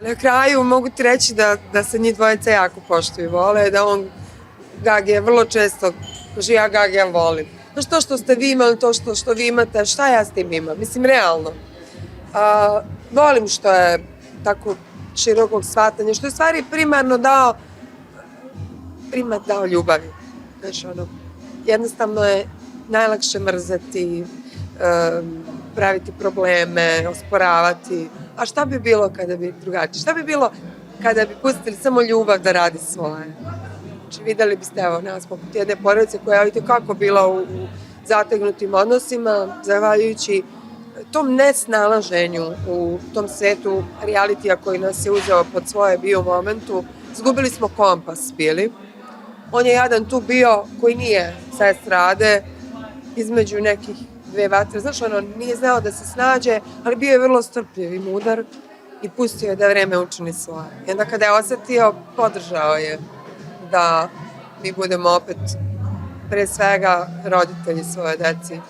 Na kraju mogu ti reći da se njih dvojica jako poštuju i vole, da on Gagija vrlo često kaže ja Gagija volim. Znaš, to što ste vi imali, to što vi imate, šta ja s tim imam? Mislim, realno. Volim što je tako širokog shvatanja, što je stvari primarno dao ljubavi. Znaš, jednostavno je najlakše mrzeti, praviti probleme, osporavati. A šta bi bilo kada bi drugačije? Šta bi bilo kada bi pustili samo ljubav da radi svoje? Znači, videli biste, evo, nas poput jedne porodice koja je kako bila u zategnutim odnosima, zahvaljujući tom nesnalaženju u tom svetu realitija koji nas je uzeo pod svoje bio u momentu. Izgubili smo kompas bili. On je jadan tu bio koji nije sa estrade, između nekih dve vatre. Znaš, nije znao da se snađe, ali bio je vrlo strpljiv i mudar i pustio je da vreme učini svoje. I onda kada je osetio, podržao je da mi budemo opet pre svega roditelji svoje deci.